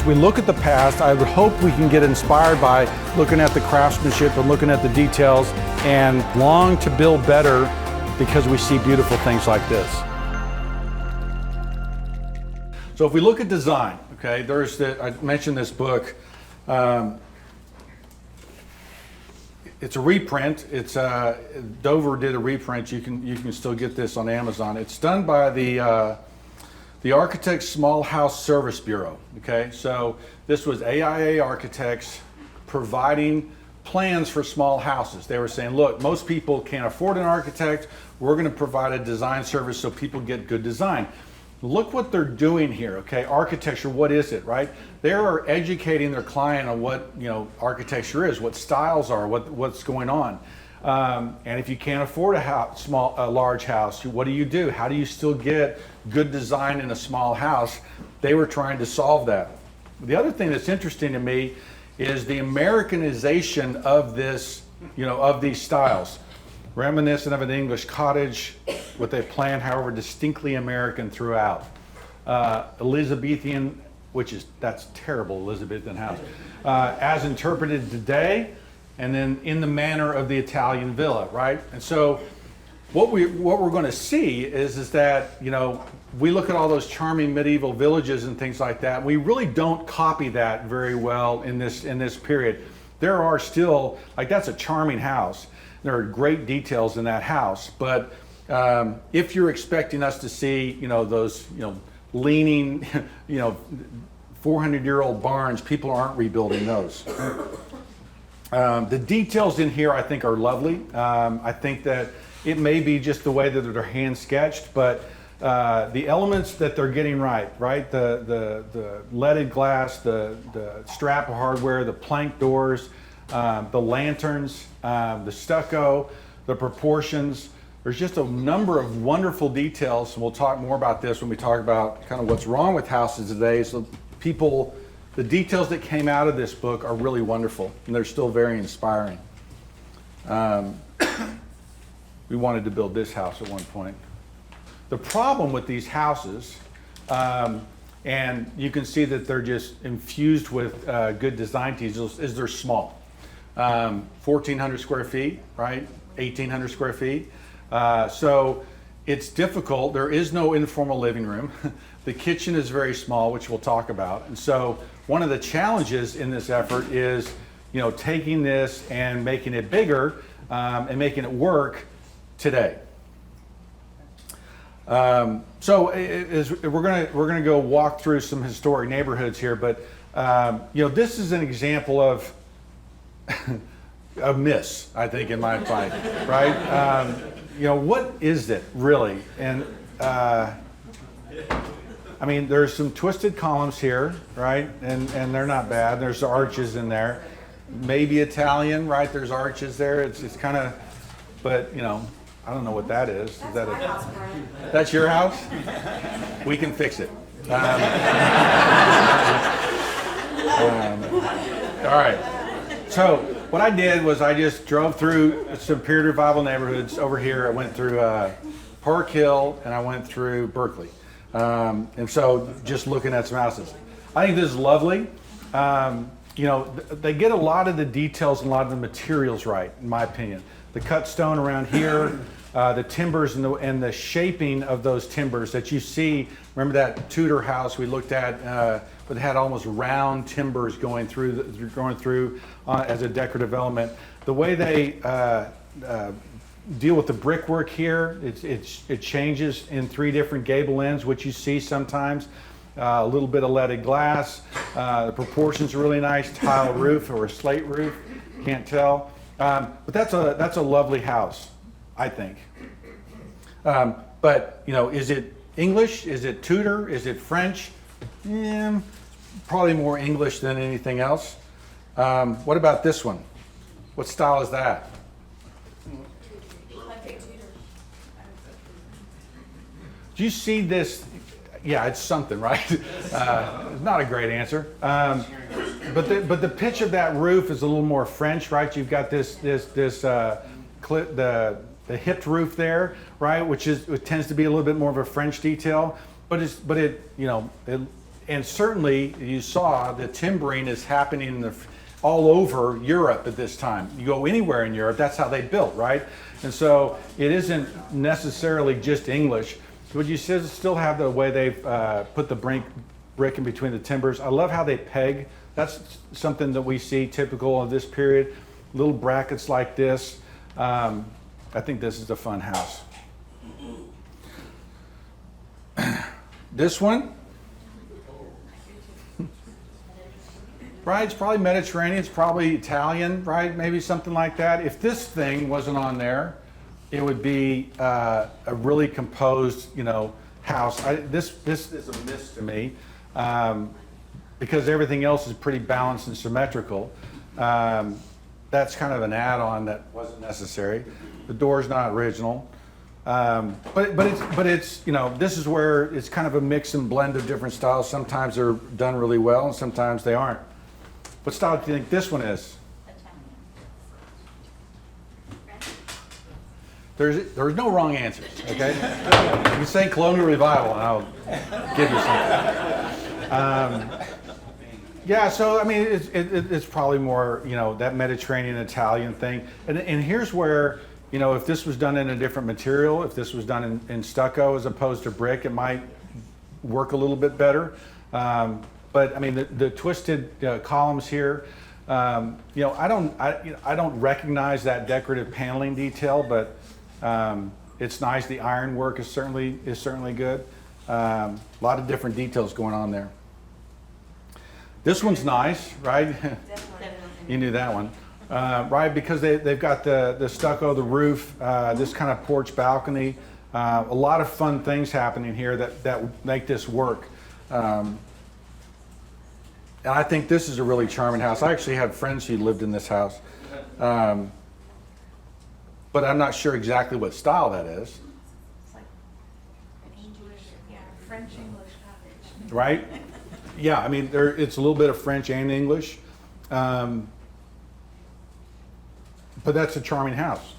we look at the past, I would hope we can get inspired by looking at the craftsmanship and looking at the details and long to build better because we see beautiful things like this. So if we look at design, okay, I mentioned this book. It's a reprint. Dover did a reprint. You can still get this on Amazon. It's done by the Architects Small House Service Bureau. Okay, so this was AIA Architects providing plans for small houses. They were saying, look, most people can't afford an architect. We're going to provide a design service so people get good design. Look what they're doing here, okay? Architecture, what is it, right? They are educating their client on what, architecture is, what styles are, what's going on. And if you can't afford a large house, what do? How do you still get good design in a small house? They were trying to solve that. The other thing that's interesting to me is the Americanization of this, of these styles. Reminiscent of an English cottage with a plan, however, distinctly American throughout. Elizabethan, that's terrible, Elizabethan house, as interpreted today, and then in the manner of the Italian villa, right? And so what we're going to see is that, we look at all those charming medieval villages and things like that. We really don't copy that very well in this period. There are still, that's a charming house. There are great details in that house, but if you're expecting us to see, those, leaning, 400-year-old barns, people aren't rebuilding those. The details in here, I think, are lovely. I think that it may be just the way that they're hand sketched, but the elements that they're getting right? The leaded glass, the strap of hardware, the plank doors, the lanterns, the stucco, the proportions. There's just a number of wonderful details, and we'll talk more about this when we talk about kind of what's wrong with houses today. So the details that came out of this book are really wonderful, and they're still very inspiring. We wanted to build this house at one point. The problem with these houses, and you can see that they're just infused with good design details, is they're small. 1,400 square feet, right? 1,800 square feet. So it's difficult. There is no informal living room. The kitchen is very small, which we'll talk about. And so one of the challenges in this effort is, taking this and making it bigger and making it work today. So we're gonna go walk through some historic neighborhoods here, but this is an example of a miss, I think, in my mind, right? What is it really? And there's some twisted columns here, right? And they're not bad. There's arches in there, maybe Italian, right? There's arches there. It's kind of, but I don't know what that is. Is that my house, Brent. That's your house? We can fix it. All right. So what I did was I just drove through some period revival neighborhoods over here. I went through Park Hill and I went through Berkeley. And so just looking at some houses. I think this is lovely. They get a lot of the details and a lot of the materials right, in my opinion. The cut stone around here, the timbers and the shaping of those timbers that you see. Remember that Tudor house we looked at, but it had almost round timbers going through as a decorative element. The way they deal with the brickwork here, it changes in 3 different gable ends, which you see sometimes. A little bit of leaded glass. The proportions are really nice. Tile roof or a slate roof, can't tell. But that's a lovely house, I think. But is it English? Is it Tudor? Is it French? Probably more English than anything else. What about this one? What style is that? Do you see this? Yeah, it's something, right? It's not a great answer. But the pitch of that roof is a little more French, right? You've got the hipped roof there, right? Which tends to be a little bit more of a French detail. But it and certainly you saw the timbering is happening all over Europe at this time. You go anywhere in Europe, that's how they built, right? And so it isn't necessarily just English, but you still have the way they've put the brick in between the timbers. I love how they peg. That's something that we see typical of this period. Little brackets like this. I think this is a fun house. This one, right, it's probably Mediterranean, it's probably Italian, right, maybe something like that. If this thing wasn't on there, it would be a really composed, house. This is a miss to me, because everything else is pretty balanced and symmetrical. That's kind of an add-on that wasn't necessary. The door's not original. But it's this is where it's kind of a mix and blend of different styles. Sometimes they're done really well and sometimes they aren't. What style do you think this one is? There's no wrong answers, okay? You can say Colonial Revival and I'll give you something. Yeah, so I mean it's probably more that Mediterranean Italian thing. And here's where if this was done in a different material, if this was done in stucco as opposed to brick, it might work a little bit better. But I mean, the twisted columns here, I don't recognize that decorative paneling detail, but it's nice. The ironwork is certainly good. A lot of different details going on there. This one's nice, right? You knew that one. Right, because they've got the stucco, the roof, this kind of porch balcony, a lot of fun things happening here that make this work. And I think this is a really charming house. I actually had friends who lived in this house, but I'm not sure exactly what style that is. It's like an English, French-English cottage. Right? Yeah, I mean, it's a little bit of French and English. But that's a charming house.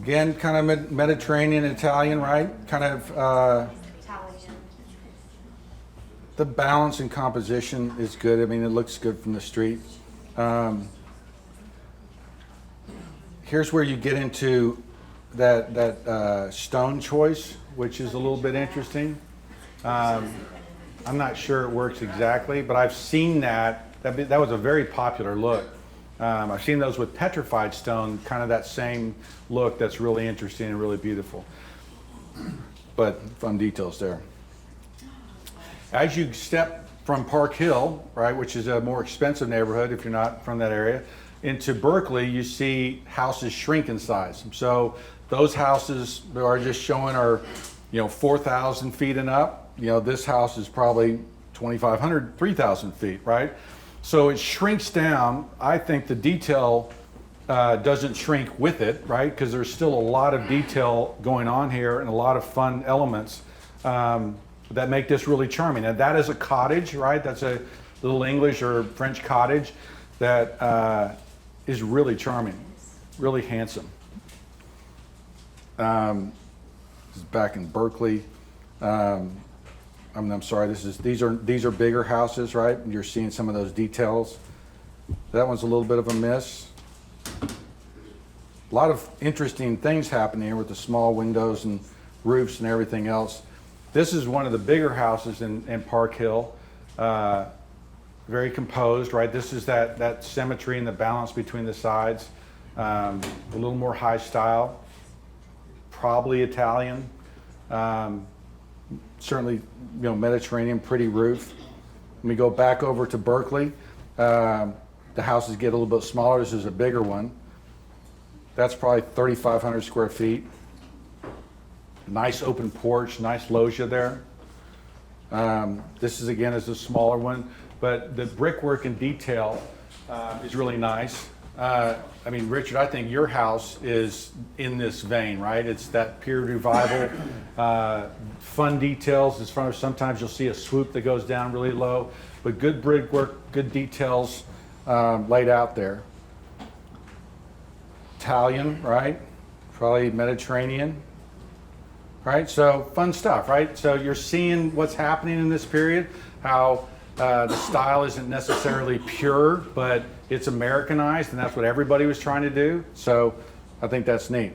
Again, kind of Mediterranean, Italian, right? Kind of the balance and composition is good. I mean, it looks good from the street. Here's where you get into that stone choice, which is a little bit interesting. I'm not sure it works exactly, but I've seen that was a very popular look. I've seen those with petrified stone, kind of that same look that's really interesting and really beautiful. But fun details there. As you step from Park Hill, right, which is a more expensive neighborhood if you're not from that area, into Berkeley, you see houses shrink in size. So those houses are just showing are 4,000 feet and up. This house is probably 2,500, 3,000 feet, right? So it shrinks down. I think the detail doesn't shrink with it, right? Because there's still a lot of detail going on here and a lot of fun elements that make this really charming. And that is a cottage, right? That's a little English or French cottage that is really charming, really handsome. This is back in Berkeley. I'm sorry. These are bigger houses, right? You're seeing some of those details. That one's a little bit of a miss. A lot of interesting things happening here with the small windows and roofs and everything else. This is one of the bigger houses in Park Hill. Very composed, right? This is that symmetry and the balance between the sides. A little more high style, probably Italian. Certainly, Mediterranean, pretty roof. When we go back over to Berkeley, the houses get a little bit smaller. This is a bigger one. That's probably 3,500 square feet. Nice open porch, nice loggia there. This is a smaller one, but the brickwork and detail is really nice. I mean, Richard, I think your house is in this vein, right? It's that period revival, fun details. As far as sometimes you'll see a swoop that goes down really low, but good brickwork, good details laid out there. Italian, right? Probably Mediterranean. right? So fun stuff, right? So you're seeing what's happening in this period, how the style isn't necessarily pure, but it's Americanized, and that's what everybody was trying to do. So I think that's neat.